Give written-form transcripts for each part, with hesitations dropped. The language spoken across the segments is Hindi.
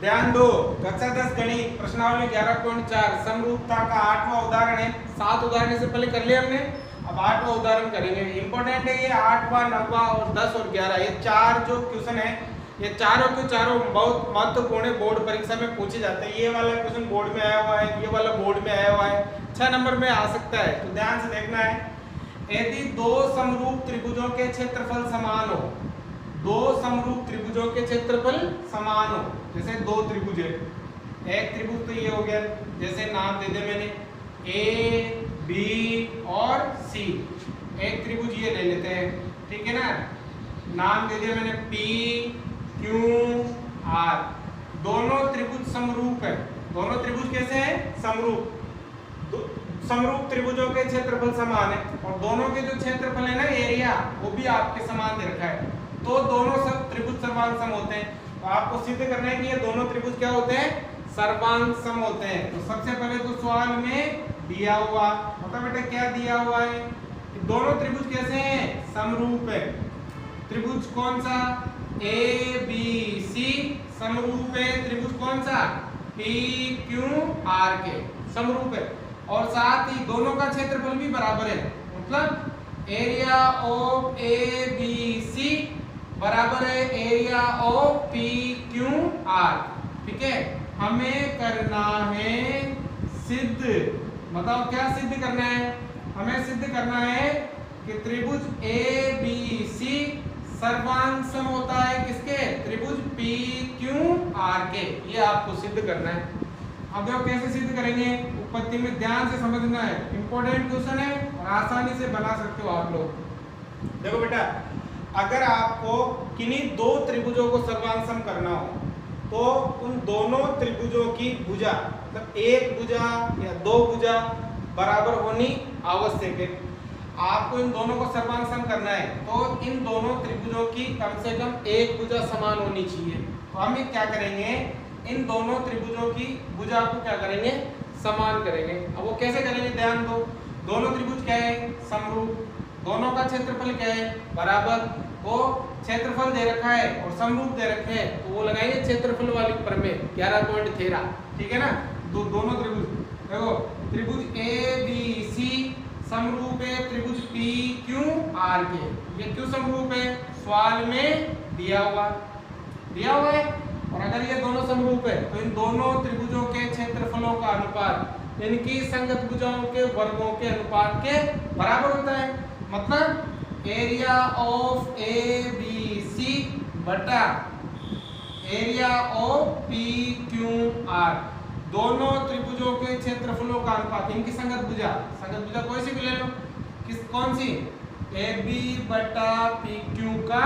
ध्यान दो, कक्षा 10 गणित प्रश्नावली 11.4 समरूपता का 8वां उदाहरण है। 7 उदाहरण से पहले कर लिया हमने, अब 8वां उदाहरण करेंगे। इंपॉर्टेंट है ये 8वां, 9वां और 10 और 11, ये चार जो क्वेश्चन है, ये चारों के चारों बहुत महत्वपूर्ण है, बोर्ड परीक्षा में पूछे जाते हैं। ये वाला क्वेश्चन बोर्ड में आया हुआ है, ये वाला बोर्ड में आया हुआ है, 6 नंबर में आ सकता है, तो ध्यान से देखना है। यदि दो समरूप त्रिभुजों के क्षेत्रफल समान हो, दो समरूप त्रिभुजों के क्षेत्रफल समान हो, जैसे दो त्रिभुज है, एक त्रिभुज तो ये हो गया, जैसे नाम दे दे मैंने ए बी और सी, एक त्रिभुज ये ले लेते हैं, ठीक है ना, नाम दे दिया मैंने पी क्यू आर। दोनों त्रिभुज समरूप है, दोनों त्रिभुज कैसे हैं, समरूप, समरूप त्रिभुजों के क्षेत्रफल समान है, और दोनों के जो क्षेत्रफल है ना, एरिया, वो भी आपके समान दे रखा है, तो दोनों सब त्रिभुज सर्वांग होते हैं। तो आपको सिद्ध करना है कि ये दोनों त्रिभुज क्या होते हैं, सर्वांग सम होते हैं। तो सबसे पहले तो सवाल में दिया हुआ, मतलब बेटा क्या दिया हुआ है कि दोनों त्रिभुज कैसे हैं, समरूप है। त्रिभुज कौन सा, ए बी सी समरूप है, त्रिभुज कौन सा, पी क्यू आर के समरूप है, और साथ ही दोनों का क्षेत्रफल भी बराबर है, मतलब area of A B C बराबर है area of P Q R. ठीक है, हमें करना है सिद्ध, बताओ क्या सिद्ध करना है, हमें सिद्ध करना है कि त्रिभुज ए बी सी सर्वांग सम होता है किसके, त्रिभुज पी क्यू आर के, ये आपको सिद्ध करना है। अब देखो कैसे सिद्ध करेंगे, उत्पत्ति में ध्यान से समझना है, इंपॉर्टेंट क्वेश्चन है और आसानी से बना सकते हो आप लोग। देखो बेटा, अगर आपको किन्हीं दो त्रिभुजों को सर्वांग सम करना हो, तो उन दोनों त्रिभुजों की भुजा, मतलब एक भुजा या दो भुजा बराबर होनी आवश्यक है। आपको इन दोनों को सर्वांग सम करना है, तो इन दोनों त्रिभुजों की कम से कम एक भुजा समान होनी चाहिए। तो हम क्या करेंगे, इन दोनों त्रिभुजों की भुजा को क्या करेंगे, समान करेंगे। अब वो कैसे करेंगे, ध्यान दो, दोनों त्रिभुज क्या है, समरूप, दोनों का क्षेत्रफल क्या है, बराबर, वो क्षेत्रफल दे रखा है और समरूप दे रखे हैं, तो वो लगाएंगे क्षेत्रफल वाली प्रमेय 11.13, ठीक है ना। दोनों त्रिभुज देखो, त्रिभुज ए बी सी समरूप है त्रिभुज पी क्यू आर के। ये क्यों समरूप है, सवाल में दिया हुआ है, और अगर ये दोनों समरूप है तो इन दोनों त्रिभुजों के क्षेत्रफलों का अनुपात इनकी संगत भुजाओं के वर्गों के अनुपात के बराबर होता है। मतलब area of A B C बटा area of P Q R, दोनों त्रिभुजों के क्षेत्रफलों का अनुपात, इनकी संगत भुजा कोई सी भी ले लो, कौन सी, ए बी बटा पी क्यू का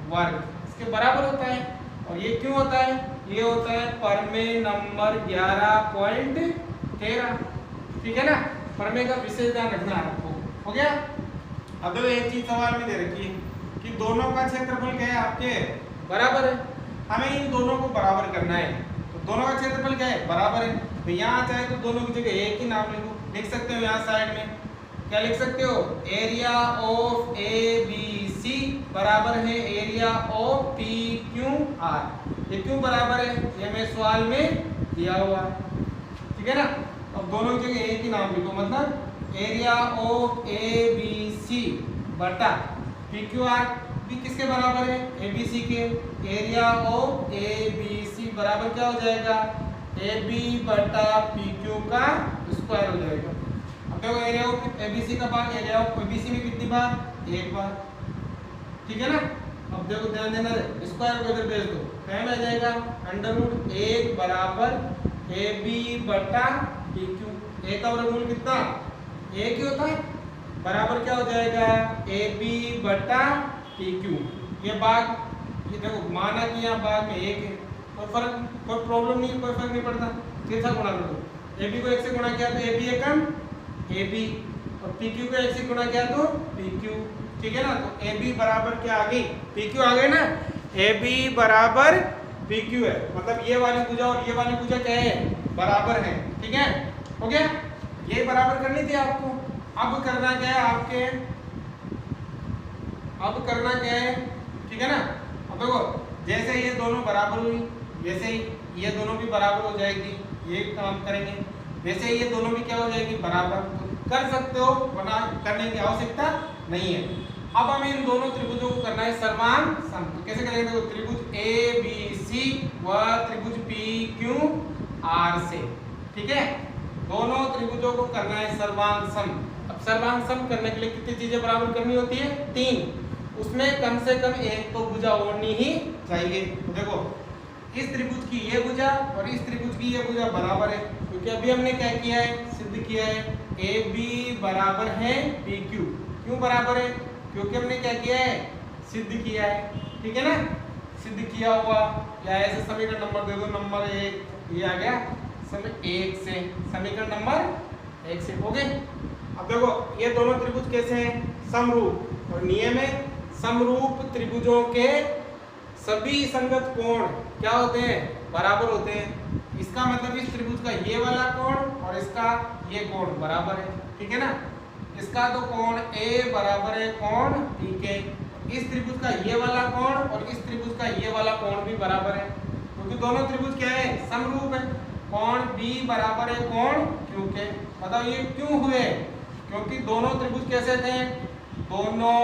वर्ग, इसके बराबर होता है। और ये क्यों होता है, ये होता है प्रमेय नंबर 11.13, ठीक है ना। प्रमेय का विशेष ध्यान रखना है आपको, हो गया। अब देखो एक चीज सवाल में दे रखी है कि दोनों का क्षेत्रफल क्या है, आपके बराबर है, हमें इन दोनों को बराबर करना है, तो दोनों का क्षेत्रफल क्या है, बराबर है। तो यहाँ चाहे तो दोनों की जगह एक ही नाम लिख सकते हो, यहाँ साइड में क्या लिख सकते हो, area of A B C बराबर है area of P Q R. ये क्यों बराबर है, ये मैं सवाल में दिया हुआ, ठीक है ना। अब दोनों की जगह एक ही नाम लिखो, मतलब area of A B C बटा पी क्यू आर, भी किसके बराबर है, ए बी सी के। Area of A B C बराबर क्या हो जाएगा, ए बी बटा पी क्यू का स्क्वायर हो जाएगा। अब देखो area of A B C का भाग area of A B C में कितनी बार, एक बार, ठीक है ना। अब देखो ध्यान देना, स्क्वायर को इधर भेज दो, क्या आ जाएगा, √1 बराबर ए बी बटा पी क्यू, ए का वर्गमूल कितना, एक ही होता है, बराबर क्या हो जाएगा, ए बी बटा पी क्यू। ये भाग, ये देखो माना कि यहाँ भाग में एक है, कोई फर्क, कोई प्रॉब्लम नहीं, कोई फर्क नहीं पड़ता, कैसा गुणा कर दो, ए बी को एक से गुणा किया तो A B Ekam A B, और पी क्यू को एक से गुणा किया तो पी क्यू, ठीक है ना। तो ए बी बराबर क्या आ गई, पी क्यू आ गए ना, ए बी बराबर पी क्यू है, मतलब ये वाली भुजा और ये वाली भुजा क्या है, बराबर है, ठीक है, हो गया। ये बराबर करनी थी आपको। अब करना क्या है आपके, अब करना क्या है, ठीक है ना। अब देखो जैसे ये दोनों बराबर हुई, वैसे ही ये दोनों भी बराबर हो जाएगी, ये काम करेंगे। वैसे ही ये दोनों भी क्या हो जाएगी, बराबर। तो कर सकते हो, वरना करने की आवश्यकता नहीं है। अब हमें इन दोनों त्रिभुजों को करना है सर्वांग सम। तो कैसे करेंगे, देखो त्रिभुज ए बी सी व त्रिभुज पी क्यू आर से, ठीक है, दोनों त्रिभुजों को करना है सर्वांग सम। अब सर्वांग सम करने के लिए कितनी चीजें बराबर करनी होती है, 3। उसमें कम से कम एक तो भुजा होनी ही चाहिए। तो देखो इस त्रिभुज की ये भुजा और इस त्रिभुज की ये भुजा बराबर है, क्योंकि अभी हमने क्या किया है, सिद्ध किया है ए बी बराबर है पी क्यू। क्यों बराबर है, क्योंकि हमने क्या किया है, सिद्ध किया है, ठीक है ना। सिद्ध किया हुआ या ऐसे समीकरण नंबर दे दो, नंबर 1 ये आ गया, समय 1 से समीकरण नंबर 1 से हो गए। अब देखो ये दोनों त्रिभुज कैसे हैं, समरूप, और नियम है समरूप त्रिभुजों के सभी संगत कोण क्या होते हैं, बराबर होते हैं। इसका मतलब इस त्रिभुज का ये वाला कोण और इसका ये कोण बराबर है, ठीक है ना। इसका तो कोण A बराबर है कोण P के, इस त्रिभुज का ये वाला कोण और इस त्रिभुज का ये वाला कोण भी बराबर है, क्योंकि दोनों त्रिभुज क्या है, समरूप है। कोण B बराबर है कोण Q के। बताओ ये क्यों हुए, क्योंकि दोनों त्रिभुज कैसे थे, दोनों,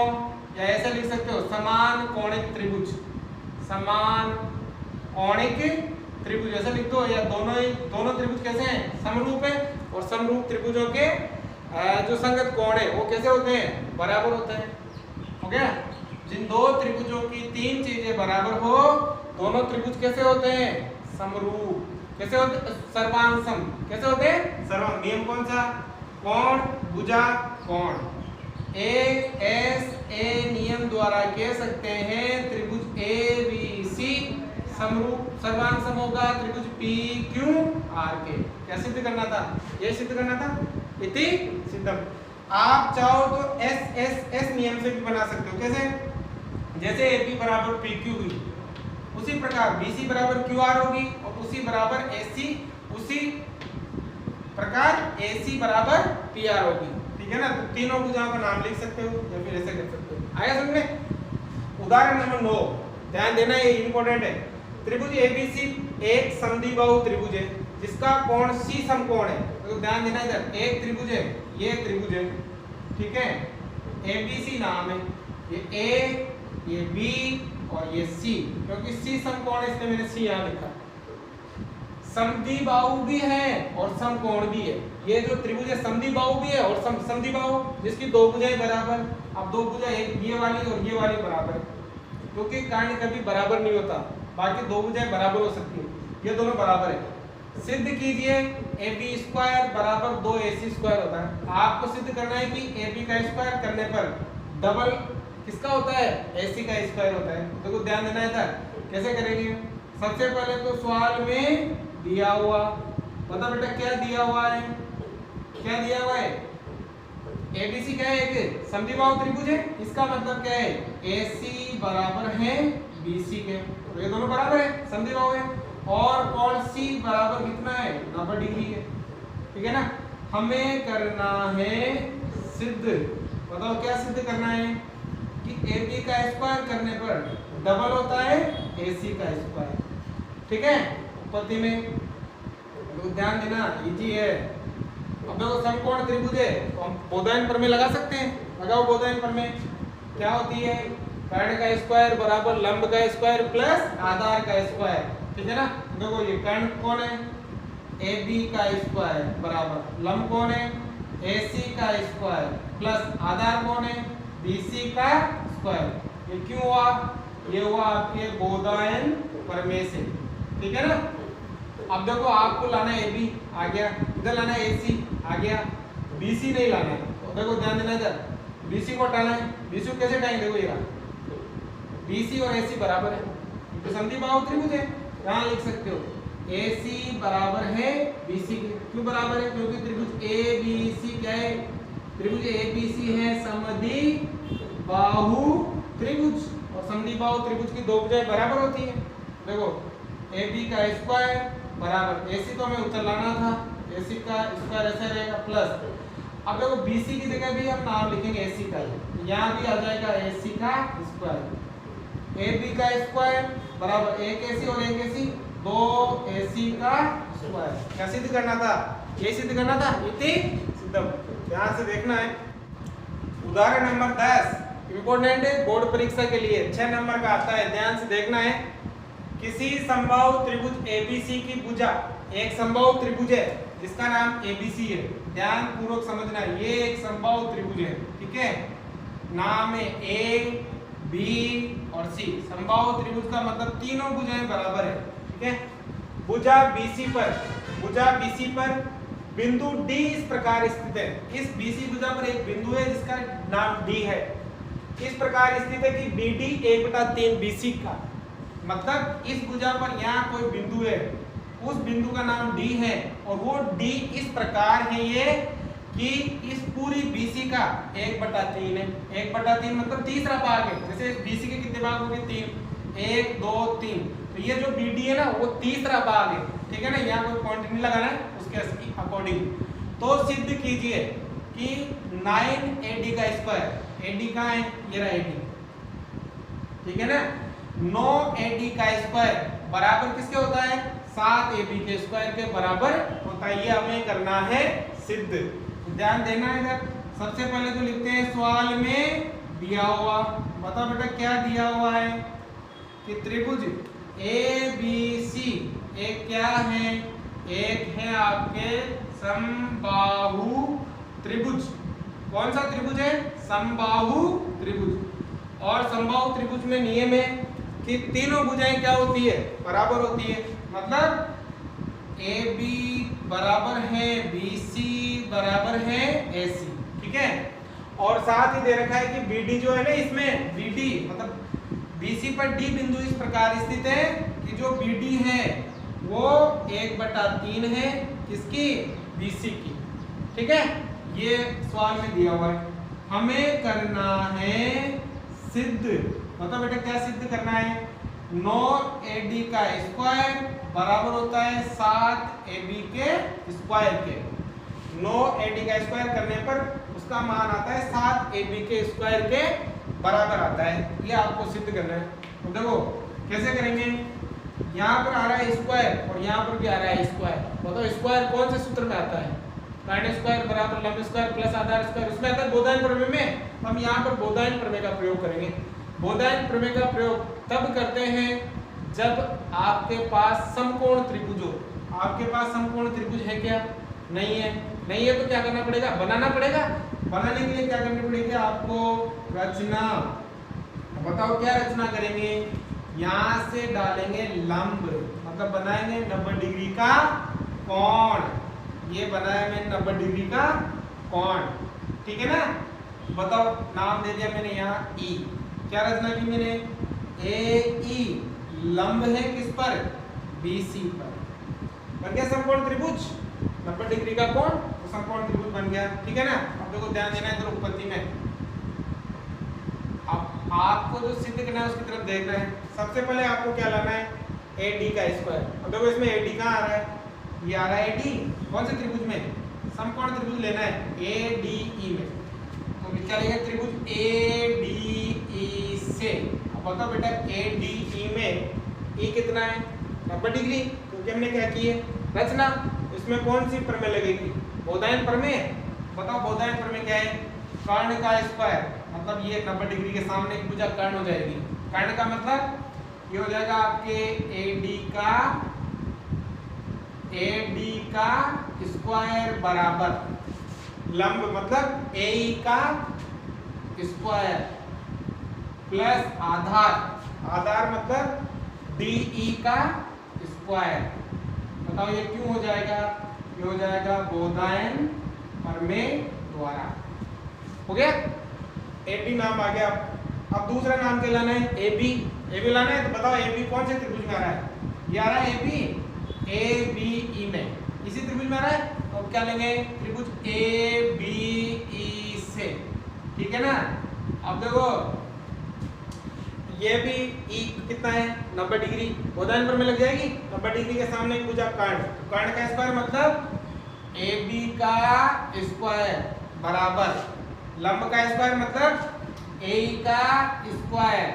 या ऐसे लिख सकते हो समान कोणिक त्रिभुज, समान कोणिक त्रिभुज ऐसे लिख दो, या दोनों त्रिभुज कैसे हैं, समरूप है। और समरूप त्रिभुजों के जो संगत कोण है वो कैसे होते हैं, बराबर होते हैं, हो गया। जिन दो त्रिभुजों की 3 चीजें बराबर हो, दोनों त्रिभुज कैसे होते हैं, समरूप। कैसे होते, सर्वांग सम। कैसे होते हैं, सर्वांग। नियम कौन सा, कोण भुजा कोण। ए नियम द्वारा कह सकते हैं त्रिभुज ए बी सी समरूप सर्वांग सम होगा त्रिभुज पी क्यू आर के। क्या सिद्ध करना था, ये सिद्ध करना था, इति सिद्धम। आप चाहो तो एस नियम से भी बना सकते हो। कैसे, जैसे ए बी बराबर पी क्यू हुई, उसी प्रकार बी सी बराबर क्यू आर होगी, और उसी बराबर ए सी, उसी प्रकार ए सी बराबर पी आर होगी, ठीक है ना। तो तीनों भुजाओं का नाम लिख सकते हो या फिर ऐसे कर सकते हो। आया समझ में। उदाहरण नंबर 9, ध्यान देना, ये इंपॉर्टेंट है। त्रिभुज एबीसी एक समद्विबाहु त्रिभुज है जिसका कोण सी समकोण है। तो ध्यान देना, इधर एक त्रिभुज है, ये त्रिभुज है, ठीक है, एबीसी नाम है, ये ए, ये बी और ये सी, क्योंकि सी समकोण है इसलिए मैंने सी यहाँ लिखा। समद्विबाहु भी है और समकोण भी है। ये जो त्रिभुज है समद्विबाहु भी है और समद्विबाहु जिसकी दो भुजाएं बराबर। अब दो भुजा एक ये वाली और ये वाली बराबर, क्योंकि कर्ण कभी बराबर नहीं होता, बाकी दो भुजाएं बराबर हो सकती है, ये दोनों बराबर है। सिद्ध कीजिए AB स्क्वायर बराबर 2AC स्क्वायर होता है। आपको सिद्ध करना है कि AB का स्क्वायर करने पर डबल किसका होता है, AC का स्क्वायर होता है। देखो ध्यान देना है था, कैसे करेंगे। सबसे पहले तो सवाल में दिया हुआ, बता बेटा क्या दिया हुआ है, क्या दिया हुआ है, ABC क्या है, एक समद्विबाहु त्रिभुज है। इसका मतलब क्या है, AC बराबर है BC के, तो ये दोनों बराबर है, समद्विबाहु है। और कोण C बराबर कितना है, 90 डिग्री है, ठीक है ना। हमें करना है सिद्ध, बताओ क्या सिद्ध करना है कि AB का स्क्वायर करने पर डबल होता है AC का स्क्वायर, ठीक है, उत्पत्ति में। तो ध्यान देना, इजी है। अब देखो समकोण त्रिभुज है तो हम बोधायन प्रमेय लगा सकते हैं, लगाओ बोधायन प्रमेय। क्या होती है, कर्ण का स्क्वायर बराबर लंब का स्क्वायर प्लस आधार का स्क्वायर, ठीक है ना। देखो ये कर्ण कौन है, AB का स्क्वायर बराबर लंब कौन है, AC का स्क्वायर प्लस आधार कौन है, BC का स्क्वायर। ये क्यों हुआ, ये हुआ आपके बोधायन प्रमेय से, ठीक है ना। अब देखो आपको लाना है AB आ गया, इधर लाना है AC आ गया, BC नहीं लाना है। तो देखो ध्यान देना, इधर BC को हटाना है। BC को कैसे हटाएंगे, देखो ये BC और AC बराबर है, तो समद्विबाहु त्रिभुज है, यहाँ लिख सकते हो AC बराबर है BC के। क्यों बराबर है, क्योंकि त्रिभुज ABC क्या है, त्रिभुज ABC है समद्विबाहु त्रिभुज, और समद्विबाहु त्रिभुज की दो भुजाएं बराबर होती है। देखो AB का स्क्वायर बराबर AC तो हमें उत्तर लाना था, AC का स्क्वायर ऐसा रहेगा प्लस, अब देखो BC की जगह भी हम नाम लिखेंगे AC का, यहाँ भी आ जाएगा AC का स्क्वायर। AB का स्क्वायर बराबर एक AC और एक AC, 2ac का स्क्वायर। क्या सिद्ध करना था? ये सिद्ध करना था, इति सिद्धम। ध्यान से देखना है। उदाहरण नंबर 10 इंपॉर्टेंट है बोर्ड परीक्षा के लिए, 6 नंबर का आता है। ध्यान से देखना है। किसी समबाहु त्रिभुज एबीसी की भुजा, एक समबाहु त्रिभुज है जिसका नाम एबीसी है। ध्यान पूर्वक समझना, ये एक समबाहु त्रिभुज है, ठीक है। नाम है ए, बी और सी। समबाहु त्रिभुज का मतलब तीनों भुजाएं बराबर है, ठीक है। भुजा बीसी पर बिंदु डी इस प्रकार स्थित है। इस बीसी भुजा पर एक बिंदु है जिसका नाम डी है। इस प्रकार स्थित है कि बीडी 1/3 बीसी का, मतलब इस भुजा पर यहाँ कोई बिंदु है, उस बिंदु का नाम डी है और वो डी इस प्रकार है ये कि इस पूरी बीसी का 1/3 है। 1/3 मतलब तीसरा भाग है। जैसे बीसी के कितने भाग हो गए? 3, 1 2 3। तो ये जो बीडी है ना वो तीसरा भाग है, ठीक है ना। यहाँ कोई पॉइंट नहीं लगाना है, उसके अकॉर्डिंग। तो सिद्ध कीजिए कि 9AD का स्क्वायर, एडी कहाँ है? ये रहा एडी, ठीक है ना। 9AD का स्क्वायर बराबर किसके होता है? 7AB के स्क्वायर के बराबर होता है। ये हमें करना है सिद्ध। ध्यान देना है इधर। सबसे पहले तो लिखते हैं सवाल में दिया हुआ। बताओ बेटा क्या दिया हुआ है कि त्रिभुज ABC एक क्या है? एक है आपके समबाहु त्रिभुज। कौन सा त्रिभुज है? समबाहु त्रिभुज। और समबाहु त्रिभुज में नियम है कि तीनों भुजाएं क्या होती है? बराबर होती है। मतलब AB बराबर है BC बराबर है AC, ठीक है। और साथ ही दे रखा है कि BD जो है ना, इसमें BD मतलब BC पर D बिंदु इस प्रकार स्थित है कि जो BD है वो 1/3 है किसकी? BC की, ठीक है। ये सवाल में दिया हुआ है, हमें करना है सिद्ध। मतलब बेटा क्या सिद्ध करना है? 9AD का स्क्वायर बराबर होता है 7AB के स्क्वायर के। 9AD का स्क्वायर करने पर उसका मान आता है 7AB के स्क्वायर के बराबर आता है। ये आपको सिद्ध करना है। तो देखो कैसे करेंगे। यहाँ पर आ रहा है स्क्वायर और यहाँ पर भी आ रहा है स्क्वायर। बताओ स्क्वायर कौन से सूत्र में आता है? कर्ण स्क्वायर बराबर लंब स्क्वायर प्लस आधार स्क्वायर, उसमें आता है बोधायन प्रमेय में। हम यहाँ पर बोधायन प्रमेय का प्रयोग करेंगे। बोधायन प्रमेय का प्रयोग तब करते हैं जब आपके पास समकोण त्रिभुज हो। आपके पास समकोण त्रिभुज है क्या? नहीं है। नहीं है तो क्या करना पड़ेगा? बनाना पड़ेगा। बनाने के लिए क्या करनी पड़ेगी आपको? रचना। बताओ क्या रचना करेंगे? यहाँ से डालेंगे लंब, मतलब बनाएंगे 90 डिग्री का कोण। ये बनाया मैंने 90 डिग्री का कोण, ठीक है ना। बताओ नाम दे दिया मैंने यहाँ E। क्या रचना की मैंने? AE लंब है किस पर? BC पर। बन गया समकोण त्रिभुज, 90 डिग्री का कोण, तो समकोण त्रिभुज बन गया, ठीक है ना। अब देखो ध्यान देना है इधर उत्पत्ति में। अब आपको जो सिद्ध करना है उसकी तरफ देखना है। सबसे पहले आपको क्या लाना है? AD का स्क्वायर। अब देखो इसमें AD कहाँ आ रहा है? ये आ रहा है AD। कौन से त्रिभुज में? समकोण त्रिभुज लेना है ADE में। तो क्या लेंगे? त्रिभुज ADE से। अब बताओ बेटा ADE में E कितना है? 90 डिग्री। क्योंकि हमने क्या की है? रचना। इसमें कौन सी प्रमेय लगेगी? बोधायन प्रमेय। बताओ बोधायन प्रमेय क्या है? कर्ण का स्क्वायर, मतलब ये 90 डिग्री के सामने की भुजा कर्ण हो जाएगी। कर्ण का मतलब ये हो जाएगा आपके AD का स्क्वायर बराबर लंब, मतलब AE का स्क्वायर प्लस आधार मतलब DE का स्क्वायर। बताओ ये क्यों हो जाएगा? ये हो जाएगा बोधायन प्रमेय द्वारा। हो गया? AB नाम आ गया। अब दूसरा नाम क्या लाना है? AB लाना है। तो बताओ AB कौन से त्रिभुज में आ रहा है? ये आ रहा है AB ABE में, इसी त्रिभुज में आ रहा है। तो क्या लेंगे? त्रिभुज ABE से, ठीक है ना। अब देखो ये भी E कितना है? 90 डिग्री। बोधायन प्रमेय लग जाएगी। 90 डिग्री के सामने एक भुजा कर्ण, कर्ण का स्क्वायर मतलब AB का स्क्वायर बराबर लंब का स्क्वायर मतलब AE का स्क्वायर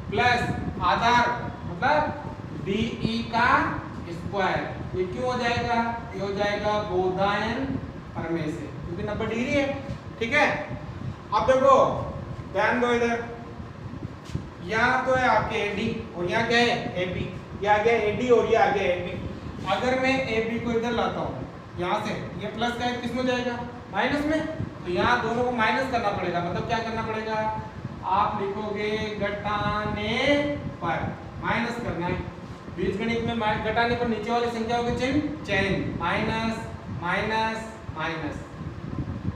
प्लस आधार मतलब DE का स्क्वायर। ये क्यों हो जाएगा? ये हो जाएगा बोधायन प्रमेय से, क्योंकि 90 डिग्री है। ठीक है, अब देखो ध्यान दो इधर, यहाँ तो है आपके एडी और यहाँ क्या है एबी, ये आ गया एडी और ये आ गया एबी। अगर मैं एबी को इधर लाता हूँ यहाँ से, ये प्लस का किस में जाएगा? माइनस में। तो यहाँ दोनों को माइनस करना पड़ेगा, मतलब क्या करना पड़ेगा? आप लिखोगे घटाने पर, माइनस करना है। बीजगणित में घटाने पर नीचे वाली संख्याओं के चिन्ह चेंज, माइनस माइनस माइनस।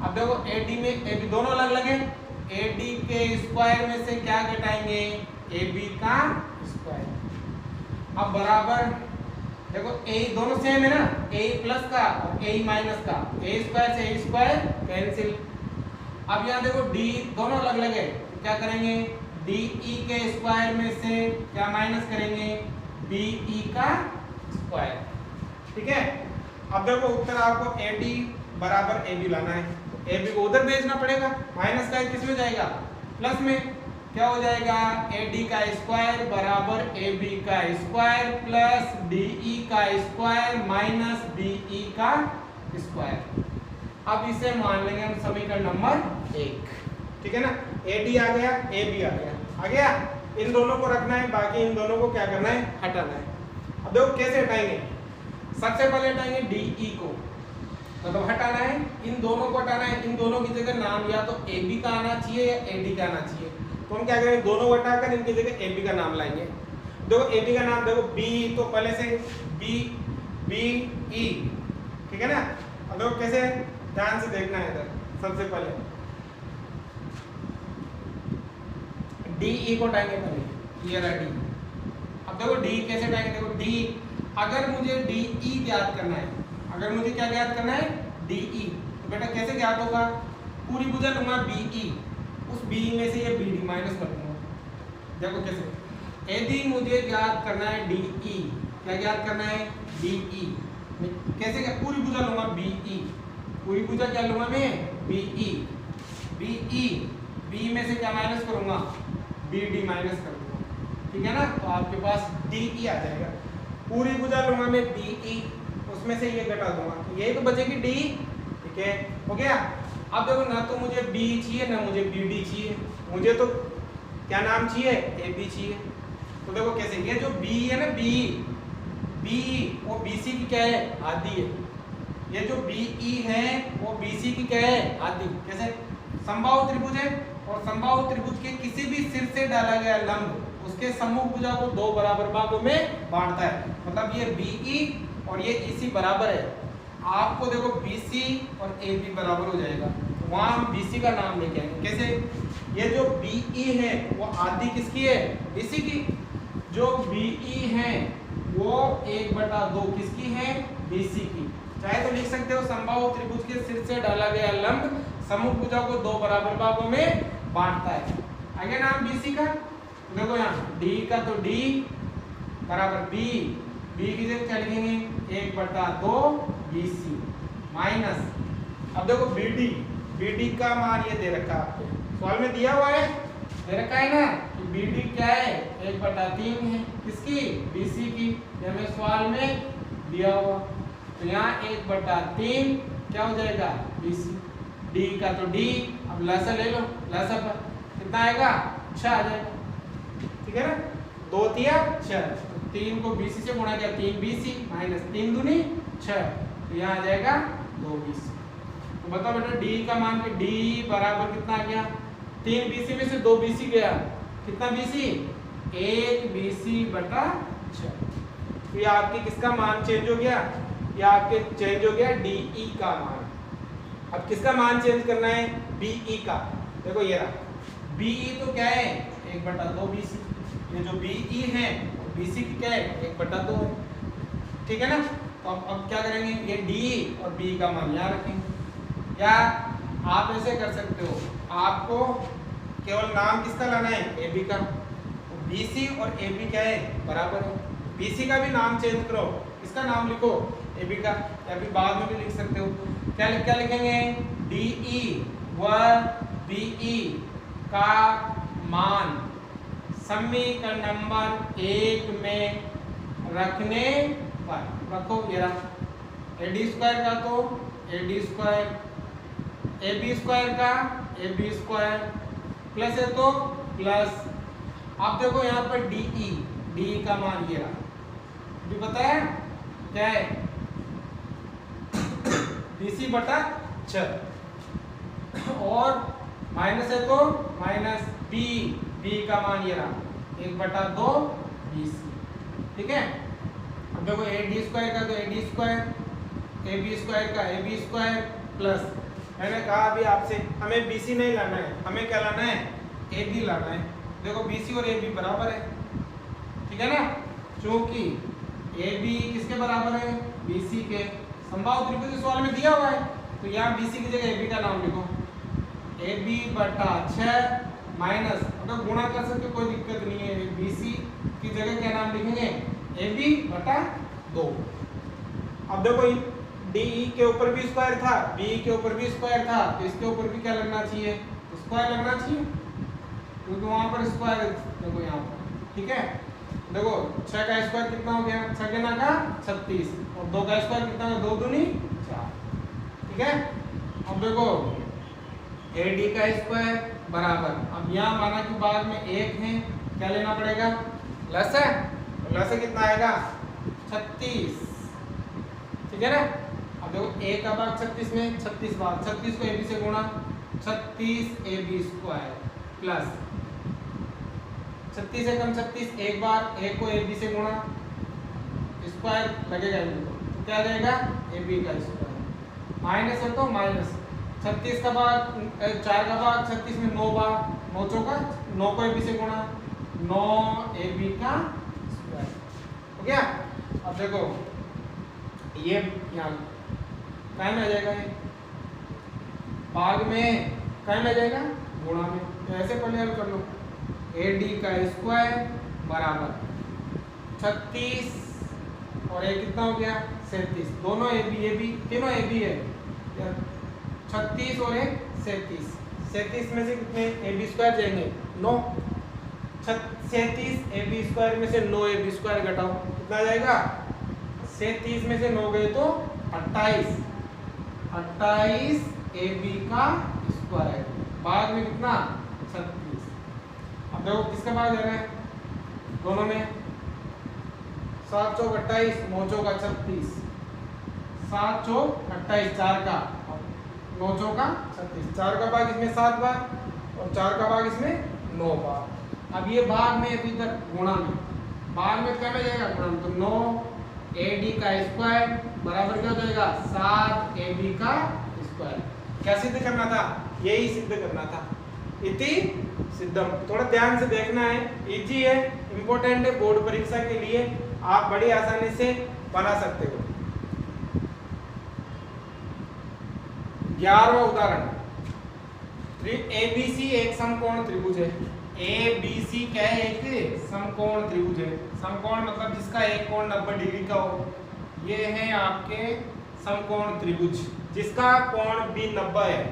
अब देखो एडी में एबी दोनों अलग अलग है, एडी के स्क्वायर में से क्या घटाएंगे? एबी का स्क्वायर। अब बराबर देखो ए दोनों सेम है ना, ए प्लस का और ए माइनस का, ए स्क्वायर से ए स्क्वायर कैंसिल। अब यहाँ देखो डी दोनों अलग अलग है, तो क्या करेंगे? डी ई के स्क्वायर में से क्या माइनस करेंगे? बी ई का स्क्वायर। ठीक है, अब देखो उत्तर आपको ए डी बराबर ए बी लाना है, तो ए बी को उधर भेजना पड़ेगा, माइनस का किस में जाएगा? प्लस में। क्या हो जाएगा? ए डी का स्क्वायर बराबर ए बी का स्क्वायर प्लस डी ई का स्क्वायर माइनस बी ई का स्क्वायर। अब इसे मान लेंगे हम समीकरण नंबर 1। ठीक है ना, ए डी आ गया, ए बी आ गया, आ गया। इन दोनों को रखना है, बाकी इन दोनों को क्या करना है? हटाना है। अब देखो कैसे हटाएंगे? सबसे पहले हटाएंगे डी ई को, मतलब हटाना है, इन दोनों को हटाना है। इन दोनों की जगह नाम या तो ए बी का आना चाहिए या ए डी का आना चाहिए। तो हम क्या करेंगे? दोनों हटाकर इनकी जगह ए बी का नाम लाएंगे। देखो ए बी का नाम देखो बी, तो पहले से बी बी ई, ठीक है ना। अब देखो कैसे, ध्यान से देखना है इधर। सबसे पहले डी ई को हटाएंगे पहले, ये रहा डी। अब देखो डी कैसे हटाएंगे? देखो डी, अगर मुझे डी ई ज्ञात करना है, अगर मुझे क्या ज्ञात करना है? डी ई, तो बेटा कैसे ज्ञात होगा? पूरी भुजा लूंगा बी ई, उस बी में से ये बी डी माइनस कर दूंगा। देखो कैसे, यदि मुझे ज्ञात करना है डी ई, क्या ज्ञात करना है? D E. कैसे? क्या पूरी भुजा लूंगा बी ई, पूरी भुजा क्या लूंगा मैं? B E. B E, B में से क्या माइनस करूंगा? बी डी माइनस कर दूंगा। ठीक है ना, तो आपके पास डी ई आ जाएगा। पूरी भुजा लूंगा मैं बी ई, उसमें से ये घटा दूंगा, यही तो बचेगी डी। ठीक है, हो गया। अब देखो ना तो मुझे बी चाहिए ना मुझे बी डी चाहिए, मुझे तो क्या नाम चाहिए? ए बी चाहिए। तो देखो कैसे, ये जो बी है ना, बी बी वो बी सी की क्या है? आधी है। ये जो बी ई है वो बी सी की क्या है? आधी। कैसे? समबाहु त्रिभुज है और समबाहु त्रिभुज के किसी भी सिर से डाला गया लंब उसके सम्मुख भुजा को दो बराबर भागों में बांटता है। मतलब ये बी ई और ये ई सी बराबर है। आपको देखो BC और AB बराबर हो जाएगा, वहां हम BC का नाम लेके आएंगे। कैसे? ये जो BE है वो आधी किसकी है? BC की। जो BE है वो 1/2 किसकी है? BC की। चाहे तो लिख सकते हो समबाहु त्रिभुज के सिर से डाला गया लंब सम्मुख भुजा को दो बराबर भागों में बांटता है। आगे नाम BC का, देखो यहाँ D का तो D बराबर B, B की जगह क्या लिखेंगे? 1/2 BC माइनस, अब देखो BD, BD का मान ये दे रखा है आपको, सवाल में दिया हुआ है, दे रखा है ना कि BD क्या है? 1/3 है, किसकी? BC की। ये हमें सवाल में दिया हुआ, तो यहाँ 1/3 क्या हो जाएगा? BC। D का तो D, अब लसा ले लो, लसा पर कितना आएगा? 6 आ जाएगा। ठीक है ना, 2 तिया 6, 3 को BC से गुणा किया 3 BC माइनस 3 दूनी 6, तो यहाँ आ जाएगा 2 BC। तो बताओ बेटा D का मान के D बराबर कितना आ गया? 3 BC में से 2 BC गया, कितना BC? 1 BC/6। तो ये आपके किसका मान चेंज हो गया? ये आपके चेंज हो गया DE का मान। अब किसका मान चेंज करना है? BE का। देखो ये रहा BE, तो क्या है? 1/2 BC। ये जो BE है BC की क्या है? 1/2 है। ठीक है ना, तो अब क्या करेंगे? ये D और B का मान यहाँ रखेंगे। या आप ऐसे कर सकते हो, आपको केवल नाम किसका लाना है? AB का। तो BC और AB क्या है? बराबर है। BC का भी नाम चेंज करो, इसका नाम लिखो AB का, या फिर बाद में भी लिख सकते हो। क्या लिखेंगे? DE व BE का मान समीकरण नंबर 1 में रखने पर रखो ये रहा, AD स्क्वायर का तो AD स्क्वायर, AB स्क्वायर का AB स्क्वायर, प्लस है तो प्लस। आप देखो यहाँ पर DE का मान ये रहा, भी पता है क्या है, BC बटा 6, और माइनस है तो माइनस B का मान ये रहा 1/2 BC, ठीक है। अब देखो AD स्क्वायर का तो AD स्क्वायर, AB स्क्वायर का AB स्क्वायर, प्लस मैंने कहा अभी आपसे हमें BC नहीं लाना है, हमें क्या लाना है, AB लाना है। देखो BC और AB बराबर है, ठीक है ना, क्योंकि AB किसके बराबर है, BC के। समबाहु त्रिभुज सवाल में दिया हुआ है, तो यहाँ BC की जगह AB का नाम लिखो, AB/6 माइनस, अगर गुणा कर सकते कोई दिक्कत नहीं है, BC की जगह क्या नाम लिखेंगे, AB/2। अब देखो DE के ऊपर भी स्क्वायर था, BE के ऊपर भी स्क्वायर था, तो इसके ऊपर भी क्या लगना चाहिए, स्क्वायर लगना चाहिए, क्योंकि वहां पर स्क्वायर है। देखो यहाँ पर, ठीक है। देखो 6 का स्क्वायर कितना हो गया, 6 गुना का 36, और 2 का स्क्वायर कितना है, 2 दूनी 4, ठीक है। अब देखो AD का स्क्वायर बराबर, अब यहाँ माना कि बाद में 1 है, क्या लेना पड़ेगा, लस है, लस कितना आएगा 36, ठीक है ना। अब देखो A का भाग 36 में 36 भाग 36 को AB से गुणा, 36 AB स्क्वायर प्लस 36 है कम 36, एक बार A को AB से गुणा, स्क्वायर लगेगा इनको, तो क्या आ जाएगा AB का स्क्वायर, माइनस है तो माइनस 36 का भाग 4 का भाग 36 में 9 बार, 9 चौका 9 को AB से गुणा, 9 AB का स्क्वायर हो गया। अब देखो ये यहाँ काय में आ जाएगा, ये भाग में काय में आ जाएगा, गुणा में, तो ऐसे पहले हल कर लो, AD का स्क्वायर बराबर 36 और ये कितना हो गया 37, दोनों AB तीनों AB है, 36 और 37 में से कितने AB स्क्वायर जाएंगे 9, 37 AB स्क्वायर में से 9 AB स्क्वायर घटाओ, कितना जाएगा 37 में से 9 गए तो 28 AB का स्क्वायर, बाद में कितना 36। अब देखो किसका भाग दे रहा है, दोनों में 7 चौक 28, 9 चौक 36, 7 चौक 28, 4 का 9 चौका 36, 4 का भाग इसमें 7 बार और 4 का भाग इसमें 9 बार। अब ये भाग में है तो इधर गुणा में, भाग में क्या में जाएगा गुणा में, तो 9 AD का स्क्वायर बराबर क्या हो जाएगा 7 AB का स्क्वायर। क्या सिद्ध करना था, यही सिद्ध करना था, इति सिद्धम। थोड़ा ध्यान से देखना है, इजी है, इंपॉर्टेंट है बोर्ड परीक्षा के लिए, आप बड़ी आसानी से बना सकते हो। 11वां उदाहरण, ABC एक समकोण त्रिभुज है, ABC क्या है, एक समकोण त्रिभुज है। समकोण मतलब जिसका एक कोण 90 डिग्री का हो, ये है आपके समकोण त्रिभुज, जिसका कोण B 90 है,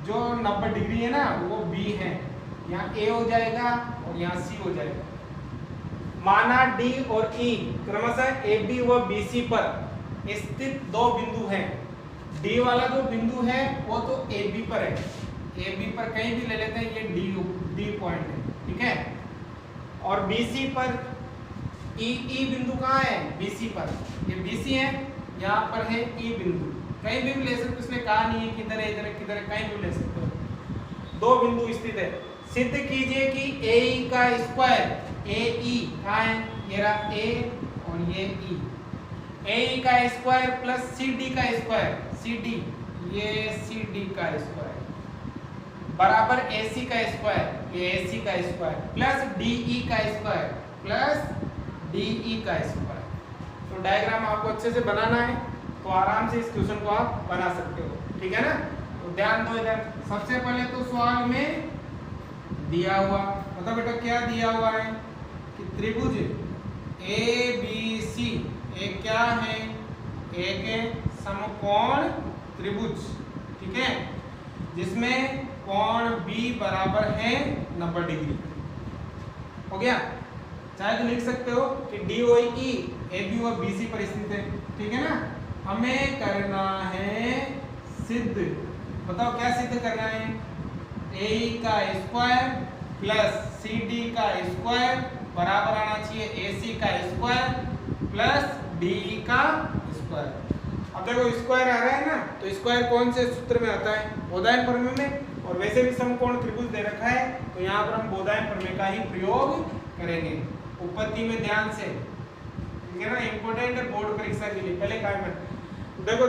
जो 90 डिग्री है ना वो B है, यहाँ A हो जाएगा और यहाँ C हो जाएगा। माना D और E क्रमशः AB व BC पर स्थित दो बिंदु हैं। D वाला जो बिंदु है वो तो AB पर है, AB पर कहीं भी ले लेते हैं, ये D पॉइंट है, ठीक है। और BC पर E बिंदु कहाँ है, BC पर, ये BC है, यहाँ पर है E बिंदु, कहीं भी ले सकते, उसने कहा नहीं है किधर है इधर किधर है, कहीं भी ले सकते हो, दो बिंदु स्थित है। सिद्ध कीजिए कि AE का स्क्वायर, AE कहाँ है, ये रहा A और ये E, AE का स्क्वायर प्लस CD का स्क्वायर, CD ये CD का स्क्वायर बराबर AC का स्क्वायर, ये AC का स्क्वायर प्लस DE का स्क्वायर प्लस DE का स्क्वायर। तो डायग्राम आपको अच्छे से बनाना है तो आराम से इस क्वेश्चन को आप बना सकते हो, ठीक है ना। तो ध्यान दो इधर, सबसे पहले तो सवाल में दिया हुआ, मतलब बेटा क्या दिया हुआ है कि त्रिभुज ABC एक क्या है, एक समकोण त्रिभुज, ठीक है, जिसमें कोण B बराबर है 90 डिग्री। हो गया, चाहे तो लिख सकते हो कि DOE AB और BC पर स्थित है, ठीक है ना। हमें करना है सिद्ध, बताओ क्या सिद्ध करना है। ए का स्क्वायर प्लस सी डी का स्क्वायर बराबर आना चाहिए ए सी का स्क्वायर प्लस डी का स्क्वायर। अब देखो स्क्वायर आ रहा है ना, तो स्क्वायर कौन से सूत्र में आता है, बोधायन प्रमेय में। और वैसे भी समकोण त्रिभुज दे रखा है, तो यहाँ पर हम बोधायन प्रमेय का ही प्रयोग करेंगे। उत्पत्ति में ध्यान से, ठीक है ना, इंपोर्टेंट है बोर्ड परीक्षा के लिए। पहले काय में देखो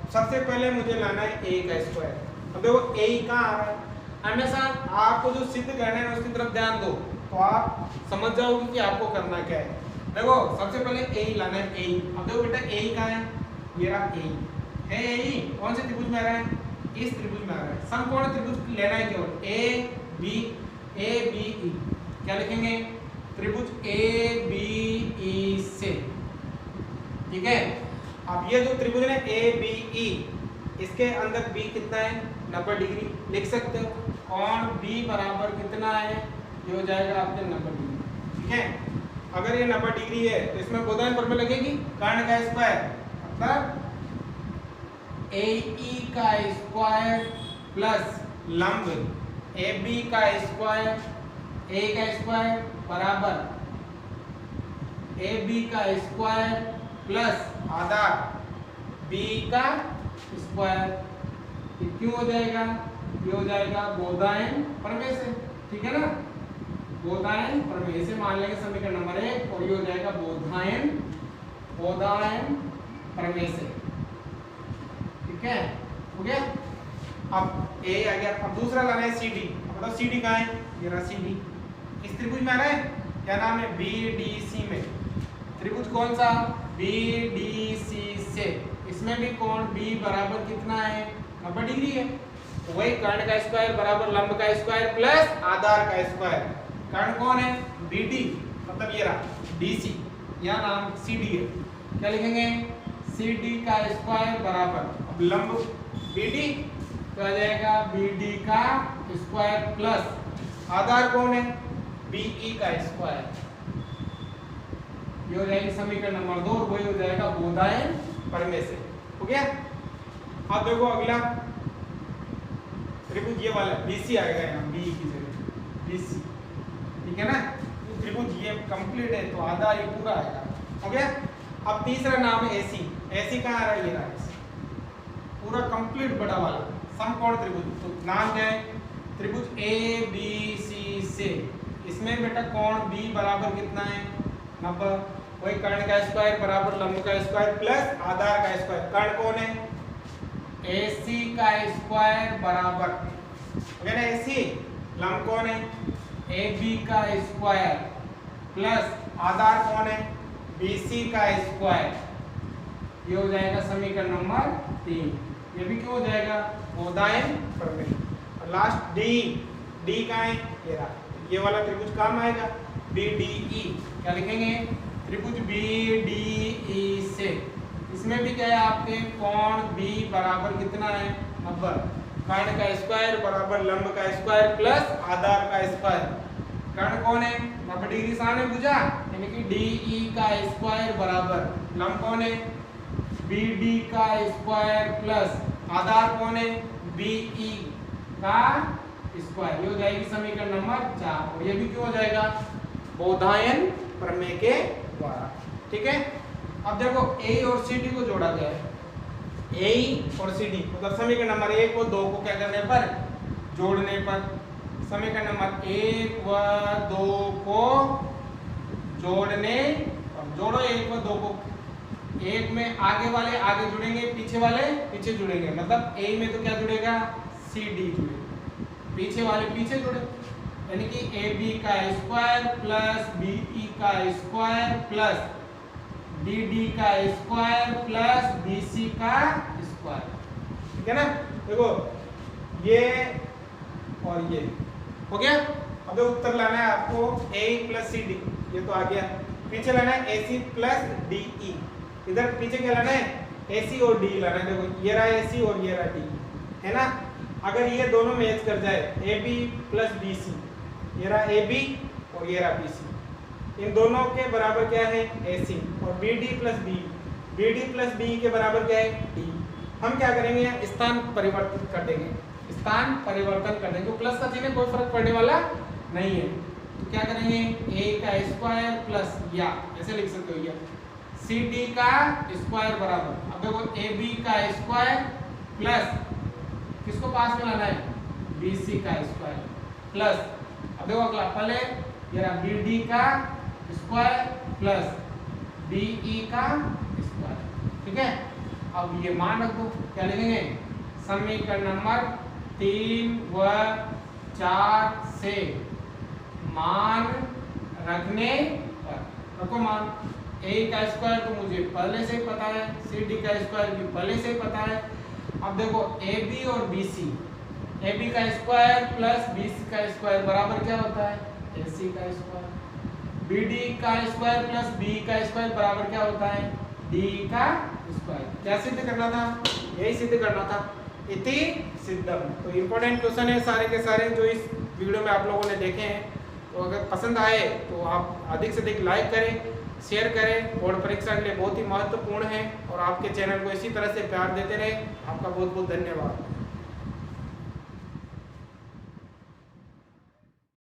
सबसे पहले मुझे लाना है ए का स्क्वायर। अब देखो ए कहाँ आ रहा है, हमेशा आपको जो सिद्ध करना है उसकी तरफ ध्यान दो, तो आप समझ जाओगे कि आपको करना क्या है। देखो सबसे पहले ए लाना है ए। अब देखो बेटा ए कहाँ है, ये रहा ए है। ए कौन से त्रिभुज में आ रहा है, इस त्रिभुज में आ रहा है। समकोण त्रिभुज लेना है केवल ए बी ई। क्या लिखेंगे, त्रिभुज ए बी ई से, ठीक है। अब ये जो त्रिभुज है ए बी ई, इसके अंदर बी कितना है 90 डिग्री लिख सकते हो। कोण बी बराबर कितना है, ये हो जाएगा आपके 90 डिग्री, ठीक है। अगर ये 90 डिग्री है तो इसमें बोधायन प्रमेय लगेगी, कर्ण का स्क्वायर मतलब ए ई का स्क्वायर प्लस लंब ए बी का स्क्वायर, ए का स्क्वायर बराबर ए बी का स्क्वायर प्लस आधार बी का स्क्वायर। ये क्यों हो जाएगा, ये हो जाएगा बोधायन प्रमेय से, ठीक है ना। बोधायन प्रमेय से मान लेंगे समीकरण नंबर 1, और ये हो जाएगा बोधायन प्रमेय से, ठीक है, हो गया। अब ए आ गया। अब दूसरा लाना है सी डी। बताओ सी डी कहाँ है, ये रहा सी डी। इस त्रिभुज में आ रहा है, क्या नाम है, बी डी सी में। त्रिभुज कौन सा, बी डी सी से। इसमें भी कोण बी बराबर कितना है 90 डिग्री है। तो वही कर्ण का स्क्वायर बराबर लंब का स्क्वायर प्लस आधार का स्क्वायर। कर्ण कौन है, बी डी, मतलब ये रहा डी सी, यहाँ नाम सी डी है। क्या लिखेंगे, सी डी का स्क्वायर बराबर, अब लंब बी डी तो आ जाएगा बी डी का स्क्वायर प्लस आधार कौन है, बी ई का स्क्वायर। ये हो जाएगी समीकरण नंबर 2, वही हो जाएगा बोधायन प्रमेय से, हो गया। अब देखो अगला त्रिभुज ये वाला बीसी आएगा, यहाँ बी की जगह बीसी, ठीक है ना। तो त्रिभुज ये कंप्लीट है तो आधा ये पूरा आएगा, हो गया। अब तीसरा नाम है एसी। एसी कहाँ आ रहा है, ये रहा पूरा कंप्लीट बड़ा वाला समकोण त्रिभुज। तो नाम क्या है, त्रिभुज ए बी सी से। इसमें बेटा कोण बी बराबर कितना है 90, वही कर्ण का स्क्वायर बराबर लंब का स्क्वायर प्लस आधार का स्क्वायर। कर्ण कौन है, AC का स्क्वायर बराबर, हो गया ना AC। लंब कौन है, AB का स्क्वायर प्लस आधार कौन है, BC का स्क्वायर। ये हो जाएगा समीकरण नंबर 3। ये भी क्यों हो जाएगा, बोधायन प्रमेय। और लास्ट डी कहाँ है, ये रहा, ये वाला त्रिभुज काम आएगा BDE। क्या लिखेंगे, त्रिभुज BDE से। इसमें भी क्या है आपके, कोण B बराबर कितना है 90, कर्ण का स्क्वायर बराबर लंब का स्क्वायर प्लस आधार का स्क्वायर। कर्ण कौन है, 90 डिग्री सामने भुजा, यानी कि DE का स्क्वायर बराबर लंब कौन है, BD का स्क्वायर प्लस आधार कौन है, BE का स्क्वायर। ये हो जाएगी समीकरण नंबर 4। और ये भी क्यों हो जाएगा, बोधायन प्रमेय के द्वारा, ठीक है। अब देखो ए और सी डी को जोड़ा गया है, ए और सी डी मतलब समीकरण नंबर 1 को 2 को क्या करने पर, जोड़ने पर। समीकरण नंबर 1 व 2 को जोड़ने पर, जोड़ो 1 व 2 को। 1 में आगे वाले आगे जुड़ेंगे, पीछे वाले पीछे जुड़ेंगे, मतलब ए में तो क्या जुड़ेगा, सी डी जुड़ेगा, पीछे वाले पीछे जुड़े, यानी कि ए बी का स्क्वायर प्लस बी ई का स्क्वायर प्लस डी डी का स्क्वायर प्लस बी सी का स्क्वायर, ठीक है ना। देखो ये और ये हो गया। अब उत्तर लाना है आपको ए प्लस सी डी, ये तो आ गया। पीछे लाना है A C plus D E, इधर पीछे क्या लाना है, ए सी और डी लाना है। देखो ये रहा ए सी और ये रहा डी, है ना। अगर ये दोनों मैच कर जाए, A B plus B C, ये रहा ए बी और ये रहा बी सी, इन दोनों के बराबर क्या है, ए सी, और B D plus B, BD plus BE के बराबर क्या है D। हम क्या करेंगे स्थान परिवर्तित कर देंगे, स्थान परिवर्तन कर देंगे, प्लस का चिन्ह कोई फर्क पड़ने वाला नहीं है। तो क्या करेंगे a का स्क्वायर प्लस या ऐसे लिख सकते हो या CD का स्क्वायर बराबर, अब देखो AB का स्क्वायर प्लस किसको पास में लाना है BC का स्क्वायर प्लस, अब देखो अगला पहले ये BD का स्क्वायर प्लस BE का स्क्वायर, ठीक है। अब ये मान रख दो, क्या लिखेंगे समीकरण नंबर 3 व 4 से मान रखने पर, रखो मान a का स्क्वायर तो मुझे पहले से ही पता है, CD का स्क्वायर भी पहले से ही पता है। अब देखो AB और BC, AB का स्क्वायर प्लस BC का स्क्वायर बराबर क्या होता है AC का स्क्वायर, BD का स्क्वायर प्लस BE का स्क्वायर बराबर क्या होता है D का स्क्वायर। क्या सिद्ध करना था, यही सिद्ध करना था, इति सिद्धम। तो इम्पोर्टेंट क्वेश्चन है सारे के सारे जो इस वीडियो में आप लोगों ने देखे हैं। तो अगर पसंद आए तो आप अधिक से अधिक लाइक करें, शेयर करें, बोर्ड परीक्षा के लिए बहुत ही महत्वपूर्ण है। और आपके चैनल को इसी तरह से प्यार देते रहे। आपका बहुत बहुत धन्यवाद।